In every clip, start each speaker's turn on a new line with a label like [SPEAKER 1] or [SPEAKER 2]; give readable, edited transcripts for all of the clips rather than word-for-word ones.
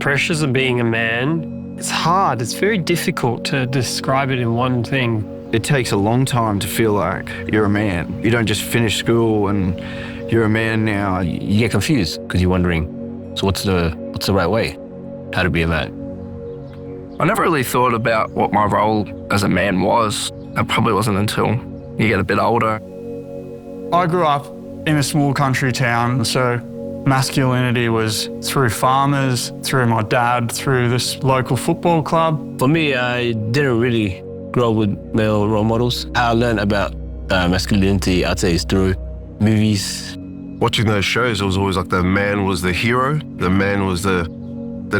[SPEAKER 1] pressures of being a man, it's hard. It's very difficult to describe it in one thing.
[SPEAKER 2] It takes a long time to feel like you're a man. You don't just finish school and you're a man now.
[SPEAKER 3] You get confused because you're wondering, so what's the right way? How to be a man?
[SPEAKER 4] I never really thought about what my role as a man was. It probably wasn't until you get a bit older.
[SPEAKER 5] I grew up in a small country town, so masculinity was through farmers, through my dad, through this local football club.
[SPEAKER 3] For me, I didn't really grow up with male role models. How I learned about masculinity, I'd say, is through movies.
[SPEAKER 6] Watching those shows, it was always like the man was the hero, the man was the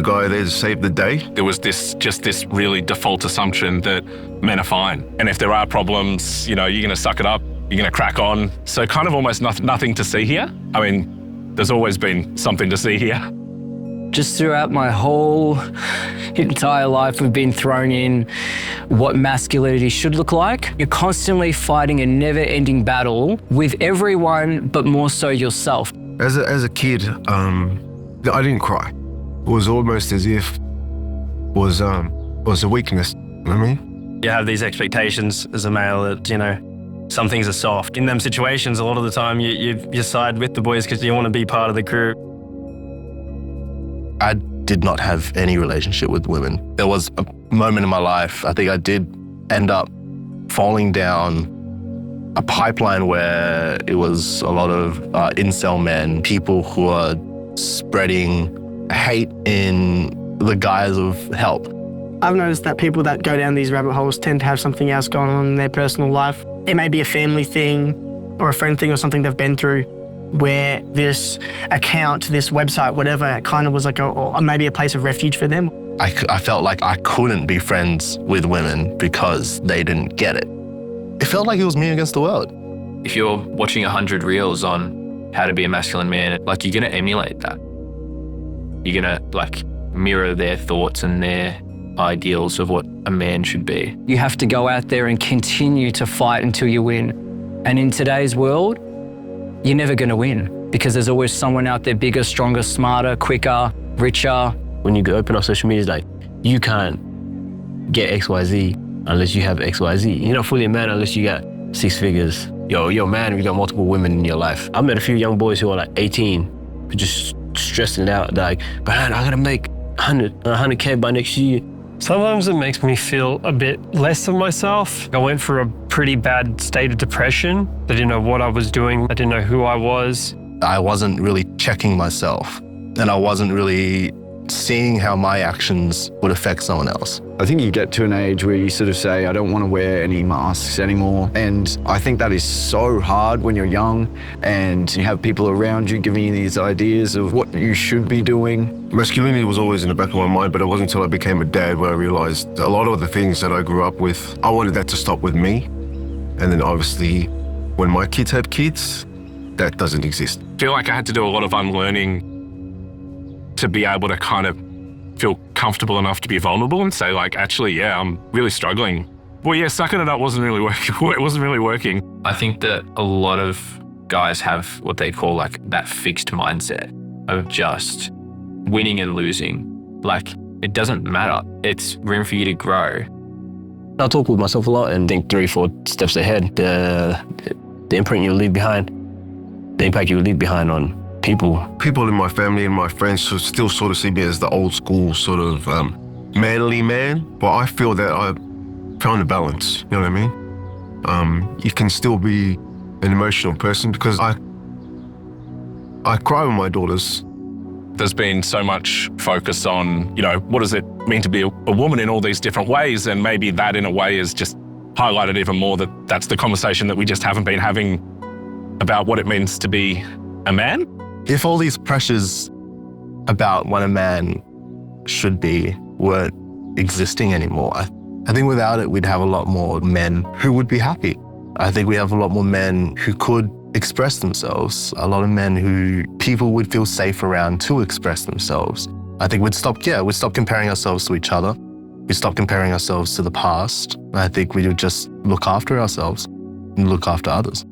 [SPEAKER 6] guy there to save the day.
[SPEAKER 7] There was this really default assumption that men are fine. And if there are problems, you're going to suck it up, you're going to crack on. So kind of almost nothing to see here. I mean, there's always been something to see here.
[SPEAKER 8] Just throughout my whole entire life, we've been thrown in what masculinity should look like. You're constantly fighting a never-ending battle with everyone, but more so yourself.
[SPEAKER 6] As a kid, I didn't cry. It was almost as if it was a weakness. You know what I mean?
[SPEAKER 9] You have these expectations as a male that, some things are soft. In them situations, a lot of the time, you side with the boys because you want to be part of the crew.
[SPEAKER 3] I did not have any relationship with women. There was a moment in my life, I think I did end up falling down a pipeline where it was a lot of incel men, people who are spreading hate in the guise of help.
[SPEAKER 10] I've noticed that people that go down these rabbit holes tend to have something else going on in their personal life. It may be a family thing or a friend thing or something they've been through, where this account, this website, whatever, kind of was like maybe a place of refuge for them.
[SPEAKER 3] I felt like I couldn't be friends with women because they didn't get it. It felt like it was me against the world.
[SPEAKER 11] If you're watching 100 reels on how to be a masculine man, you're gonna emulate that. You're gonna mirror their thoughts and their ideals of what a man should be.
[SPEAKER 8] You have to go out there and continue to fight until you win. And in today's world, you're never going to win because there's always someone out there bigger, stronger, smarter, quicker, richer.
[SPEAKER 3] When you open up social media, it's like, you can't get XYZ unless you have XYZ. You're not fully a man unless you got 6 figures. You're a man if you got multiple women in your life. I met a few young boys who are 18, who just stressing it out. They're like, man, I gotta make 100K by next year.
[SPEAKER 1] Sometimes it makes me feel a bit less of myself. I went through a pretty bad state of depression. I didn't know what I was doing. I didn't know who I was.
[SPEAKER 3] I wasn't really checking myself, and I wasn't really seeing how my actions would affect someone else.
[SPEAKER 2] I think you get to an age where you sort of say, I don't want to wear any masks anymore. And I think that is so hard when you're young and you have people around you giving you these ideas of what you should be doing.
[SPEAKER 6] Masculinity was always in the back of my mind, but it wasn't until I became a dad where I realized a lot of the things that I grew up with, I wanted that to stop with me. And then obviously, when my kids have kids, that doesn't exist.
[SPEAKER 7] I feel like I had to do a lot of unlearning to be able to kind of feel comfortable enough to be vulnerable and say actually, yeah, I'm really struggling. Well, yeah, sucking it up wasn't really working. It wasn't really working.
[SPEAKER 11] I think that a lot of guys have what they call that fixed mindset of just winning and losing. It doesn't matter. It's room for you to grow.
[SPEAKER 3] I talk with myself a lot and think 3-4 steps ahead. The imprint you leave behind, the impact you leave behind on people. People
[SPEAKER 6] in my family and my friends still sort of see me as the old school sort of manly man, but I feel that I found a balance, you know what I mean? You can still be an emotional person because I cry with my daughters.
[SPEAKER 7] There's been so much focus on, what does it mean to be a woman in all these different ways? And maybe that in a way is just highlighted even more that's the conversation that we just haven't been having about what it means to be a man.
[SPEAKER 3] If all these pressures about what a man should be weren't existing anymore, I think without it, we'd have a lot more men who would be happy. I think we have a lot more men who could express themselves, a lot of men who people would feel safe around to express themselves. I think we'd stop comparing ourselves to each other. We'd stop comparing ourselves to the past. I think we would just look after ourselves and look after others.